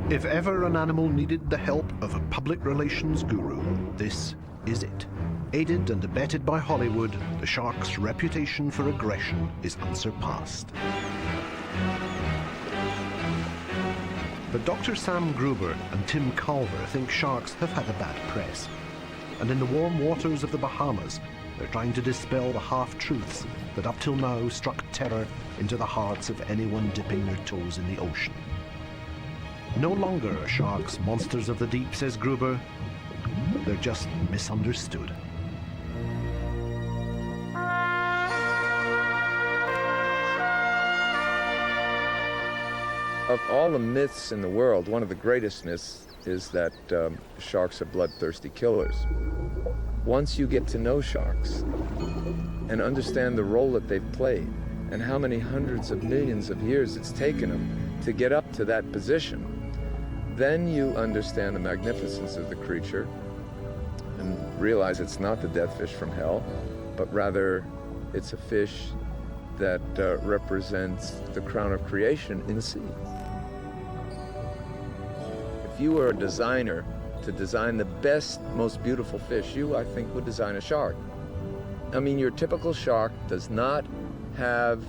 If ever an animal needed the help of a public relations guru, this is it. Aided and abetted by Hollywood, the shark's reputation for aggression is unsurpassed. But Dr. Sam Gruber and Tim Culver think sharks have had a bad press. And in the warm waters of the Bahamas, they're trying to dispel the half-truths that up till now struck terror into the hearts of anyone dipping their toes in the ocean. No longer are sharks monsters of the deep, says Gruber. They're just misunderstood. Of all the myths in the world, one of the greatest myths is that sharks are bloodthirsty killers. Once you get to know sharks and understand the role that they've played and how many hundreds of millions of years it's taken them to get up to that position, then you understand the magnificence of the creature and realize it's not the death fish from hell, but rather it's a fish that represents the crown of creation in the sea. If you were a designer to design the best, most beautiful fish, you, I think, would design a shark. I mean, your typical shark does not have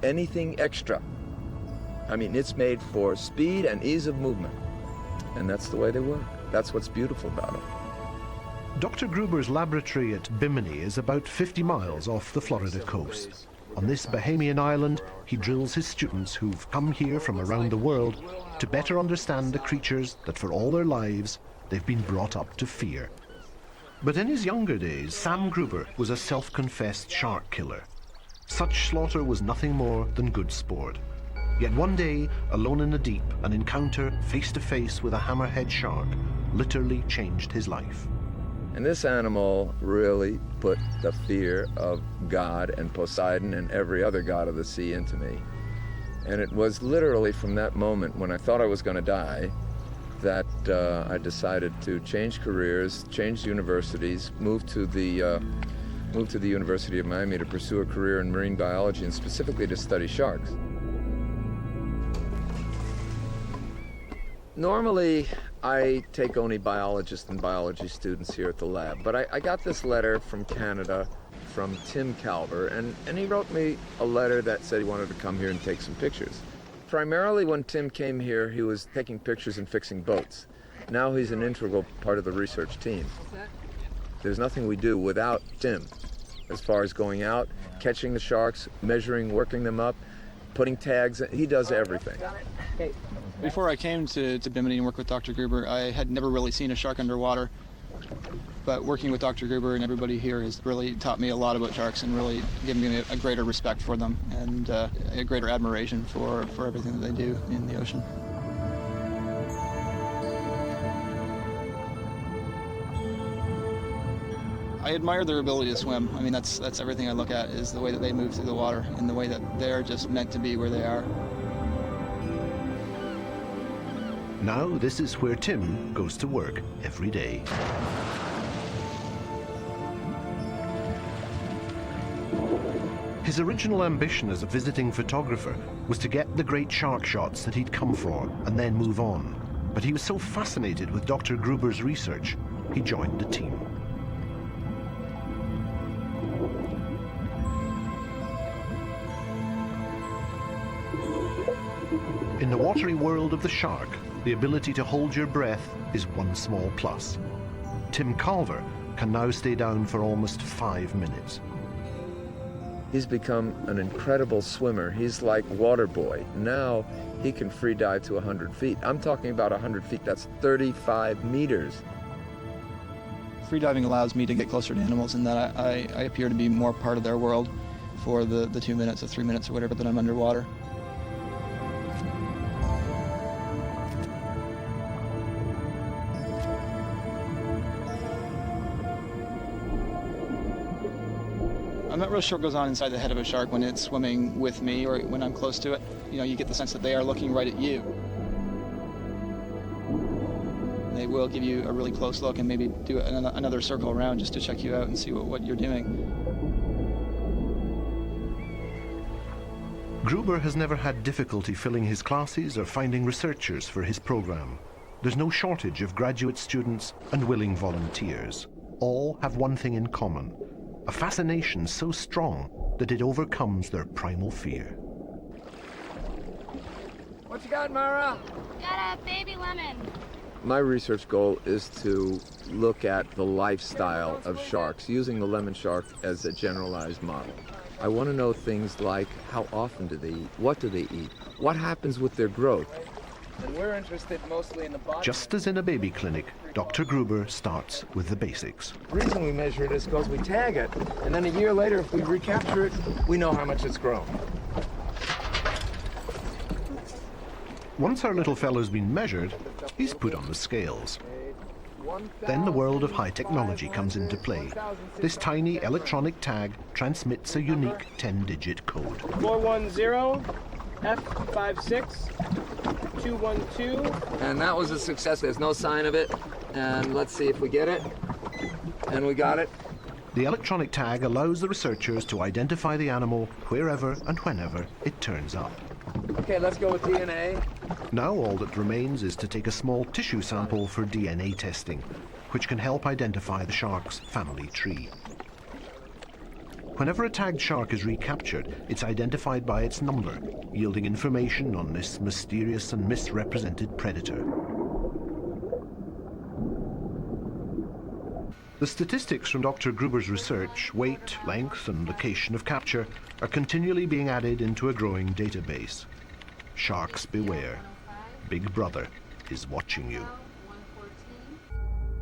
anything extra. I mean, it's made for speed and ease of movement. And that's the way they work. That's what's beautiful about them. Dr. Gruber's laboratory at Bimini is about 50 miles off the Florida coast. On this Bahamian island, he drills his students who've come here from around the world to better understand the creatures that for all their lives they've been brought up to fear. But in his younger days, Sam Gruber was a self-confessed shark killer. Such slaughter was nothing more than good sport. Yet one day, alone in the deep, an encounter face-to-face with a hammerhead shark literally changed his life. And this animal really put the fear of God and Poseidon and every other god of the sea into me. And it was literally from that moment when I thought I was going to die that I decided to change careers, change universities, move to the University of Miami to pursue a career in marine biology and specifically to study sharks. Normally, I take only biologists and biology students here at the lab, but I got this letter from Canada from Tim Culver, and he wrote me a letter that said he wanted to come here and take some pictures. Primarily when Tim came here, he was taking pictures and fixing boats. Now he's an integral part of the research team. There's nothing we do without Tim, as far as going out, catching the sharks, measuring, working them up, putting tags, he does everything. Before I came to Bimini and work with Dr. Gruber, I had never really seen a shark underwater. But working with Dr. Gruber and everybody here has really taught me a lot about sharks and really given me a greater respect for them and a greater admiration for everything that they do in the ocean. I admire their ability to swim. I mean, that's everything I look at, is the way that they move through the water and the way that they're just meant to be where they are. Now this is where Tim goes to work every day. His original ambition as a visiting photographer was to get the great shark shots that he'd come for and then move on. But he was so fascinated with Dr. Gruber's research, he joined the team. In the watery world of the shark, the ability to hold your breath is one small plus. Tim Culver can now stay down for almost 5 minutes. He's become an incredible swimmer. He's like water boy. Now he can free dive to 100 feet. I'm talking about 100 feet, that's 35 meters. Free diving allows me to get closer to animals in that I appear to be more part of their world for the 2 minutes or 3 minutes or whatever that I'm underwater. I'm not real sure what goes on inside the head of a shark when it's swimming with me or when I'm close to it. You know, you get the sense that they are looking right at you. They will give you a really close look and maybe do another circle around just to check you out and see what you're doing. Gruber has never had difficulty filling his classes or finding researchers for his program. There's no shortage of graduate students and willing volunteers. All have one thing in common, a fascination so strong that it overcomes their primal fear. What you got, Mara? Got a baby lemon. My research goal is to look at the lifestyle of sharks, using the lemon shark as a generalized model. I want to know things like how often do they eat, what do they eat, what happens with their growth. And we're interested mostly in the body. Just as in a baby clinic, Dr. Gruber starts with the basics. The reason we measure it is because we tag it, and then a year later, if we recapture it, we know how much it's grown. Once our little fellow's been measured, he's put on the scales. Then the world of high technology comes into play. This tiny electronic tag transmits a unique 10-digit code. 410 F56 212. And that was a success. There's no sign of it. And let's see if we get it. And we got it. The electronic tag allows the researchers to identify the animal wherever and whenever it turns up. Okay, let's go with DNA. Now all that remains is to take a small tissue sample for DNA testing, which can help identify the shark's family tree. Whenever a tagged shark is recaptured, it's identified by its number, yielding information on this mysterious and misrepresented predator. The statistics from Dr. Gruber's research, weight, length, and location of capture, are continually being added into a growing database. Sharks beware. Big Brother is watching you.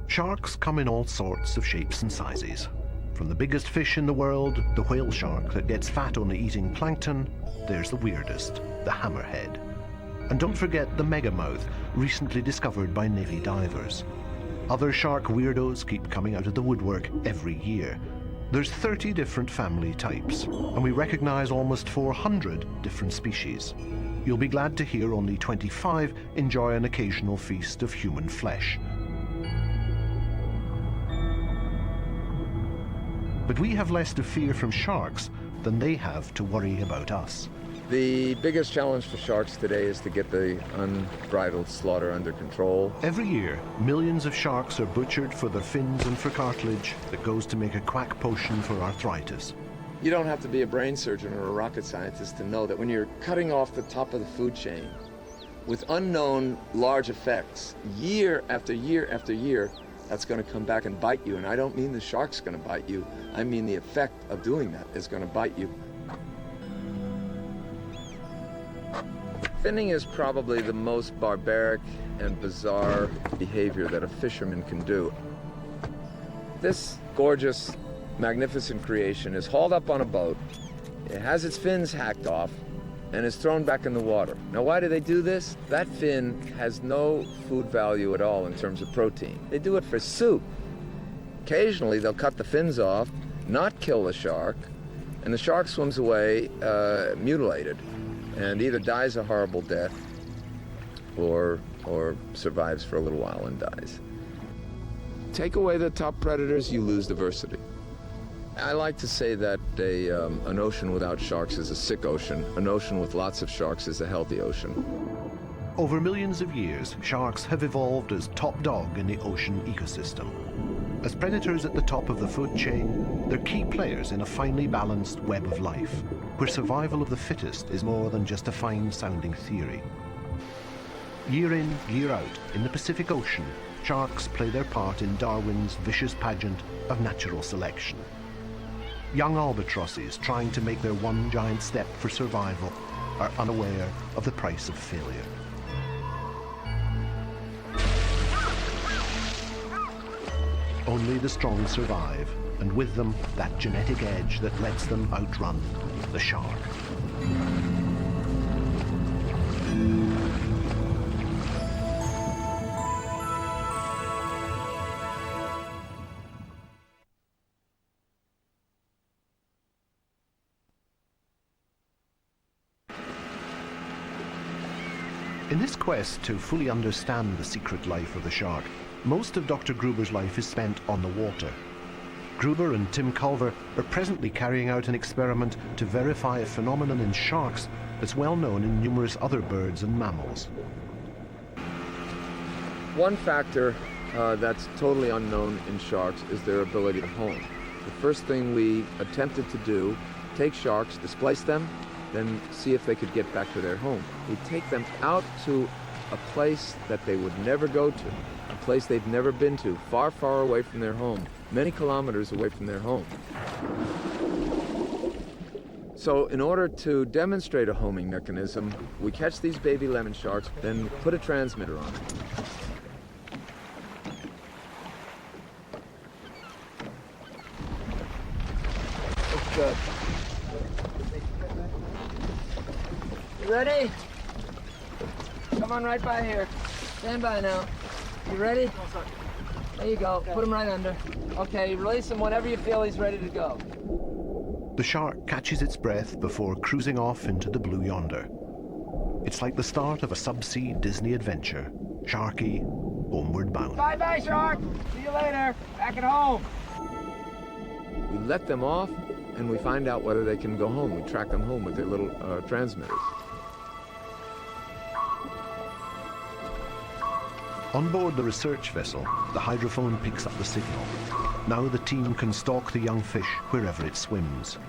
Sharks come in all sorts of shapes and sizes. From the biggest fish in the world, the whale shark that gets fat only eating plankton, there's the weirdest, the hammerhead. And don't forget the megamouth, recently discovered by Navy divers. Other shark weirdos keep coming out of the woodwork every year. There's 30 different family types, and we recognize almost 400 different species. You'll be glad to hear only 25 enjoy an occasional feast of human flesh. But we have less to fear from sharks than they have to worry about us. The biggest challenge for sharks today is to get the unbridled slaughter under control. Every year, millions of sharks are butchered for their fins and for cartilage that goes to make a quack potion for arthritis. You don't have to be a brain surgeon or a rocket scientist to know that when you're cutting off the top of the food chain with unknown large effects, year after year after year, that's going to come back and bite you. And I don't mean the shark's going to bite you. I mean the effect of doing that is going to bite you. Finning is probably the most barbaric and bizarre behavior that a fisherman can do. This gorgeous, magnificent creation is hauled up on a boat, it has its fins hacked off, and is thrown back in the water. Now, why do they do this? That fin has no food value at all in terms of protein. They do it for soup. Occasionally, they'll cut the fins off, not kill the shark, and the shark swims away mutilated, and either dies a horrible death or survives for a little while and dies. Take away the top predators, you lose diversity. I like to say that an ocean without sharks is a sick ocean. An ocean with lots of sharks is a healthy ocean. Over millions of years, sharks have evolved as top dog in the ocean ecosystem. As predators at the top of the food chain, they're key players in a finely balanced web of life, where survival of the fittest is more than just a fine-sounding theory. Year in, year out, in the Pacific Ocean, sharks play their part in Darwin's vicious pageant of natural selection. Young albatrosses trying to make their one giant step for survival are unaware of the price of failure. Only the strong survive, and with them that genetic edge that lets them outrun the shark. In this quest to fully understand the secret life of the shark, most of Dr. Gruber's life is spent on the water. Gruber and Tim Culver are presently carrying out an experiment to verify a phenomenon in sharks that's well known in numerous other birds and mammals. One factor that's totally unknown in sharks is their ability to home. The first thing we attempted to do, take sharks, displace them, then see if they could get back to their home. We take them out to a place that they would never go to, a place they've never been to, far, far away from their home, many kilometers away from their home. So in order to demonstrate a homing mechanism, we catch these baby lemon sharks, then put a transmitter on them. Good. You ready? Come on right by here. Stand by now. You ready? There you go. Put him right under. Okay, release him whenever you feel he's ready to go. The shark catches its breath before cruising off into the blue yonder. It's like the start of a subsea Disney adventure. Sharky, homeward bound. Bye-bye, shark. See you later. Back at home. We let them off, and we find out whether they can go home. We track them home with their little transmitters. On board the research vessel, the hydrophone picks up the signal. Now the team can stalk the young fish wherever it swims.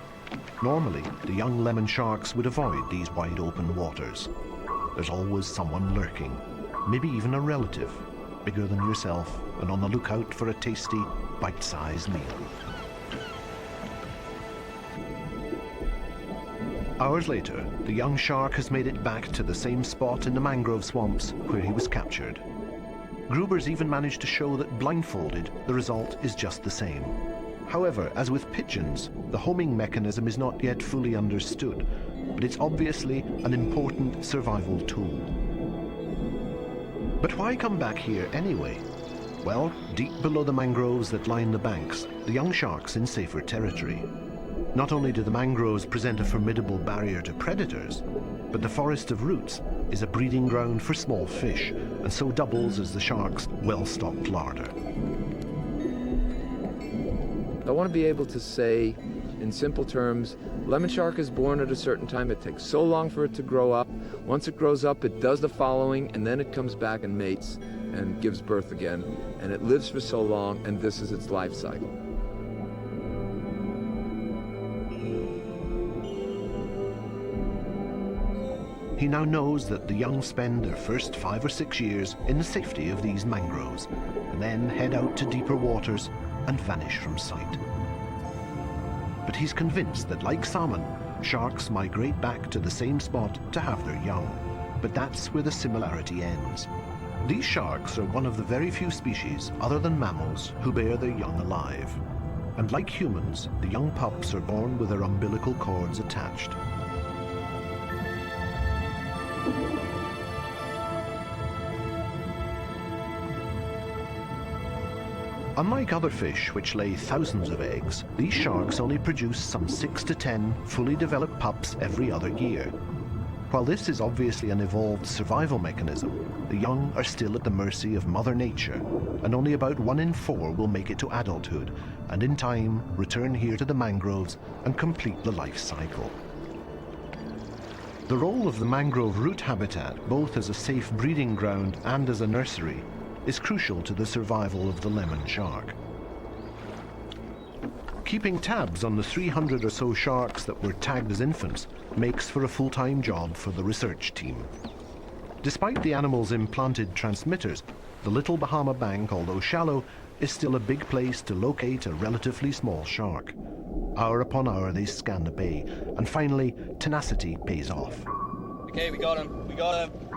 Normally, the young lemon sharks would avoid these wide open waters. There's always someone lurking, maybe even a relative, bigger than yourself and on the lookout for a tasty, bite-sized meal. Hours later, the young shark has made it back to the same spot in the mangrove swamps where he was captured. Gruber's even managed to show that blindfolded, the result is just the same. However, as with pigeons, the homing mechanism is not yet fully understood, but it's obviously an important survival tool. But why come back here anyway? Well, deep below the mangroves that line the banks, the young shark's in safer territory. Not only do the mangroves present a formidable barrier to predators, but the forest of roots is a breeding ground for small fish, and so doubles as the shark's well-stocked larder. I want to be able to say, in simple terms, lemon shark is born at a certain time. It takes so long for it to grow up. Once it grows up, it does the following, and then it comes back and mates and gives birth again. And it lives for so long, and this is its life cycle. He now knows that the young spend their first 5 or 6 years in the safety of these mangroves, and then head out to deeper waters and vanish from sight. But he's convinced that, like salmon, sharks migrate back to the same spot to have their young. But that's where the similarity ends. These sharks are one of the very few species, other than mammals, who bear their young alive. And like humans, the young pups are born with their umbilical cords attached. Unlike other fish, which lay thousands of eggs, these sharks only produce some 6 to 10 fully developed pups every other year. While this is obviously an evolved survival mechanism, the young are still at the mercy of Mother Nature, and only about 1 in 4 will make it to adulthood, and in time return here to the mangroves and complete the life cycle. The role of the mangrove root habitat, both as a safe breeding ground and as a nursery, is crucial to the survival of the lemon shark. Keeping tabs on the 300 or so sharks that were tagged as infants makes for a full-time job for the research team. Despite the animal's implanted transmitters, the little Bahama bank, although shallow, is still a big place to locate a relatively small shark. Hour upon hour they scan the bay, and finally, tenacity pays off. Okay, we got him. We got him.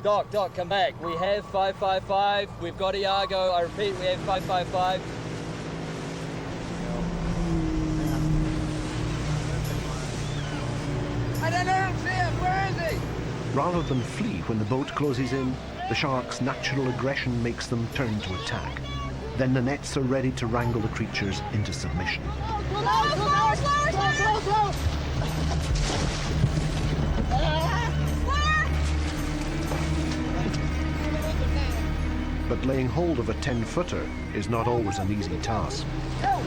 Doc, come back. We have 555. We've got Iago. I repeat, we have 555. I don't see him. Where is he? Rather than flee when the boat closes in, the shark's natural aggression makes them turn to attack. Then the nets are ready to wrangle the creatures into submission. Slower! But laying hold of a 10-footer is not always an easy task. Go!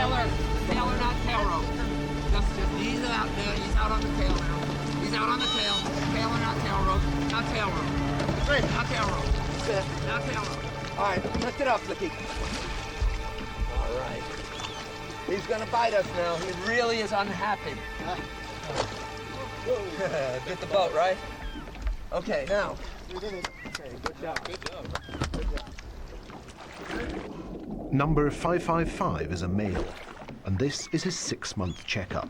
Tailor, not tail rope. Just ease it out there. He's out on the tail now. He's out on the tail. Tailor, not tail rope. Not tail rope. That's right. Not tail rope. That's it. Not tail rope. All right, lift it up, Licky. All right. He's gonna bite us now. He really is unhappy. Get the boat, right? Okay, now. Okay, good job. Good job. Good job. Number 555 is a male, and this is his 6-month checkup.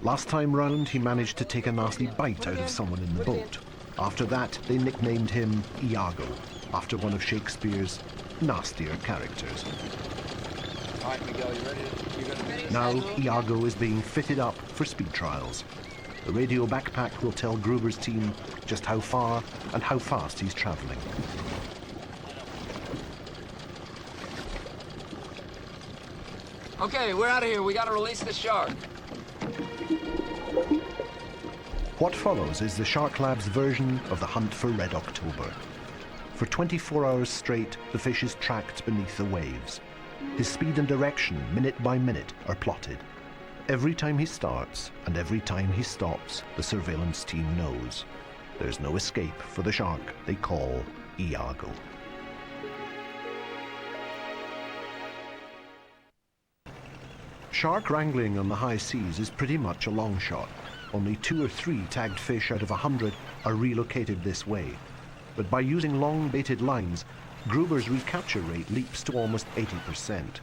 Last time round, he managed to take a nasty bite out of someone in the boat. After that, they nicknamed him Iago, after one of Shakespeare's nastier characters. All right, Miguel, you ready? Now, Iago is being fitted up for speed trials. The radio backpack will tell Gruber's team just how far and how fast he's traveling. Okay, we're out of here. We gotta release the shark. What follows is the Shark Lab's version of the hunt for Red October. For 24 hours straight, the fish is tracked beneath the waves. His speed and direction, minute by minute, are plotted. Every time he starts and every time he stops, the surveillance team knows there's no escape for the shark they call Iago. Shark wrangling on the high seas is pretty much a long shot. Only 2 or 3 tagged fish out of 100 are relocated this way. But by using long baited lines, Gruber's recapture rate leaps to almost 80%.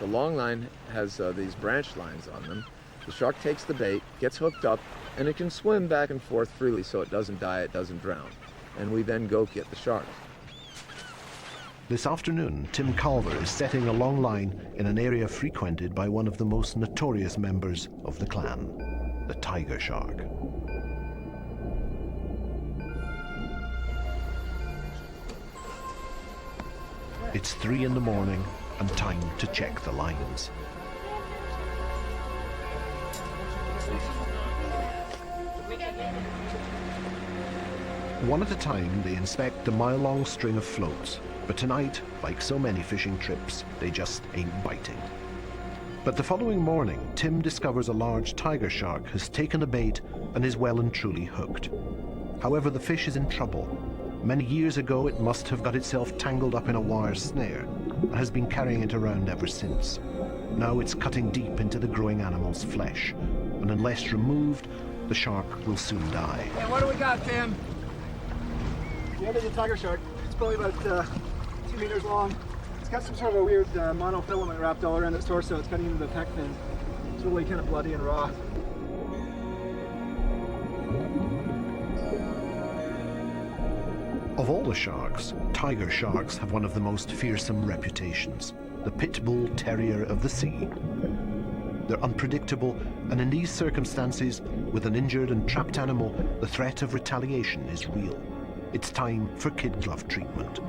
The long line has these branch lines on them. The shark takes the bait, gets hooked up, and it can swim back and forth freely so it doesn't die, it doesn't drown. And we then go get the shark. This afternoon, Tim Culver is setting a long line in an area frequented by one of the most notorious members of the clan, the tiger shark. It's 3 in the morning and time to check the lines. One at a time, they inspect the mile-long string of floats. But tonight, like so many fishing trips, they just ain't biting. But the following morning, Tim discovers a large tiger shark has taken a bait and is well and truly hooked. However, the fish is in trouble. Many years ago, it must have got itself tangled up in a wire snare and has been carrying it around ever since. Now it's cutting deep into the growing animal's flesh, and unless removed, the shark will soon die. Hey, what do we got, Tim? The end of the tiger shark. It's probably about 2 meters long. It's got some sort of a weird monofilament wrapped all around its torso. It's cutting into the pec fin. It's really kind of bloody and raw. Of all the sharks, tiger sharks have one of the most fearsome reputations, the pit bull terrier of the sea. They're unpredictable, and in these circumstances, with an injured and trapped animal, the threat of retaliation is real. It's time for kid glove treatment.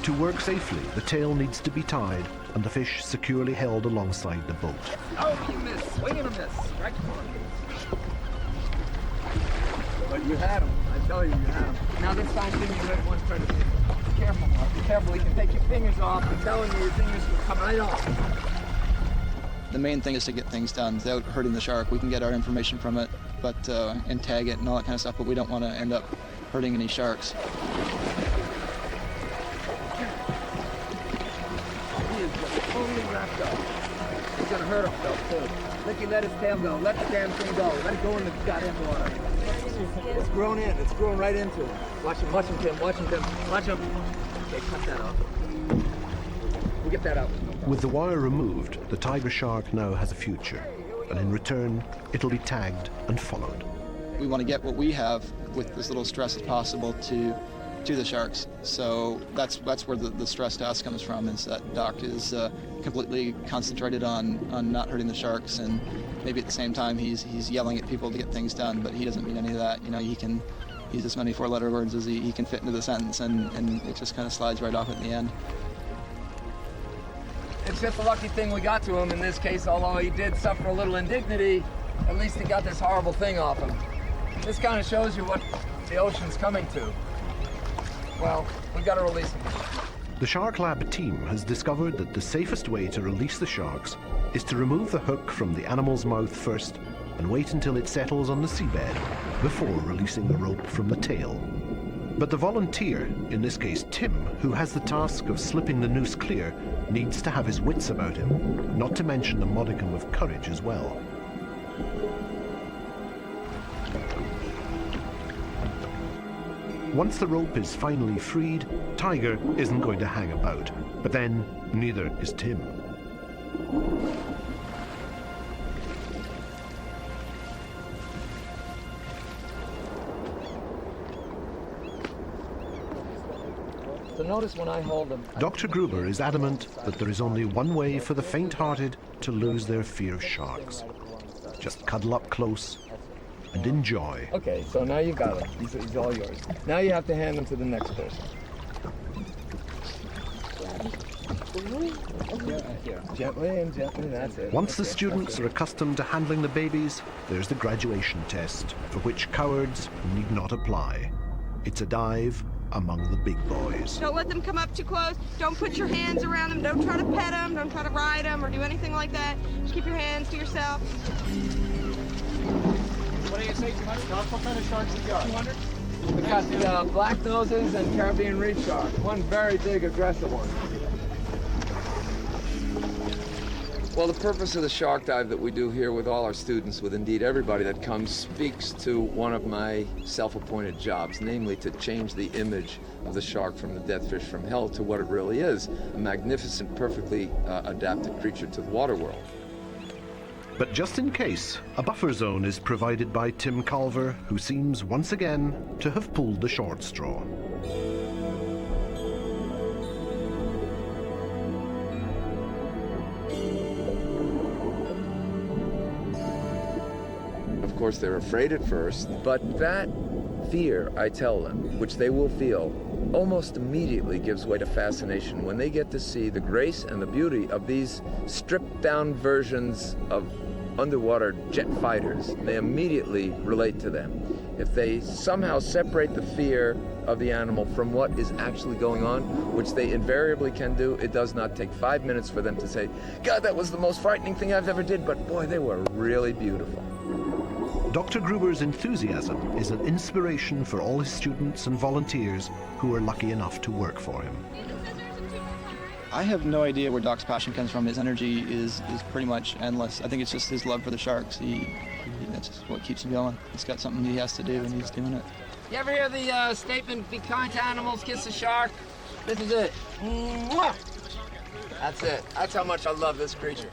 To work safely, the tail needs to be tied and the fish securely held alongside the boat. Oh, you missed. Swing and a miss. Right on. But you had him. I tell you, you had him. Now this time, Tim, you have one predator. Be careful, Mark. Be careful. You can take your fingers off. I'm telling you, your fingers will come right off. The main thing is to get things done without hurting the shark. We can get our information from it, but and tag it and all that kind of stuff, but we don't want to end up hurting any sharks. He is totally wrapped up. He's gonna hurt himself too. Licky, let his tail go. Let the damn thing go. Let it go in the goddamn water. It's grown in. It's grown right into him. Watch him, Tim. Watch him, Tim. Watch him. Okay, cut that off. We'll get that out. With the wire removed, the tiger shark now has a future, and in return, it'll be tagged and followed. We want to get what we have with as little stress as possible to the sharks. So that's where the stress to us comes from, is that Doc is completely concentrated on not hurting the sharks, and maybe at the same time he's yelling at people to get things done, but he doesn't mean any of that. You know, he can use as many 4-letter words as he can fit into the sentence, and it just kind of slides right off at the end. It's just a lucky thing we got to him in this case, although he did suffer a little indignity. At least he got this horrible thing off him. This kind of shows you what the ocean's coming to. Well, we got to release him. The Shark Lab team has discovered that the safest way to release the sharks is to remove the hook from the animal's mouth first and wait until it settles on the seabed before releasing the rope from the tail. But the volunteer, in this case Tim, who has the task of slipping the noose clear, needs to have his wits about him, not to mention a modicum of courage as well. Once the rope is finally freed, Tiger isn't going to hang about, but then neither is Tim. So notice when I hold them. Dr. Gruber is adamant that there is only one way for the faint-hearted to lose their fear of sharks. Just cuddle up close and enjoy. Okay, so now you got them. He's all yours. Now you have to hand them to the next person. Gently and gently, that's it. Once the students are accustomed to handling the babies, there's the graduation test, for which cowards need not apply. It's a dive among the big boys. Don't let them come up too close. Don't put your hands around them. Don't try to pet them. Don't try to ride them or do anything like that. Just keep your hands to yourself. What do you say, 200? What kind of sharks you got? 200? We got the black noses and Caribbean reef shark. One very big, aggressive one. Well, the purpose of the shark dive that we do here with all our students, with indeed everybody that comes, speaks to one of my self-appointed jobs, namely to change the image of the shark from the death fish from hell to what it really is, a magnificent, perfectly adapted creature to the water world. But just in case, a buffer zone is provided by Tim Culver, who seems once again to have pulled the short straw. Of course, they're afraid at first, but that fear, I tell them, which they will feel, almost immediately gives way to fascination when they get to see the grace and the beauty of these stripped-down versions of underwater jet fighters. They immediately relate to them. If they somehow separate the fear of the animal from what is actually going on, which they invariably can do, it does not take 5 minutes for them to say, God, that was the most frightening thing I've ever did, but boy, they were really beautiful. Dr. Gruber's enthusiasm is an inspiration for all his students and volunteers who are lucky enough to work for him. I have no idea where Doc's passion comes from. His energy is pretty much endless. I think it's just his love for the sharks. That's just what keeps him going. He's got something he has to do, and he's doing it. You ever hear the statement, be kind to animals, kiss a shark? This is it. Mwah! That's it. That's how much I love this creature.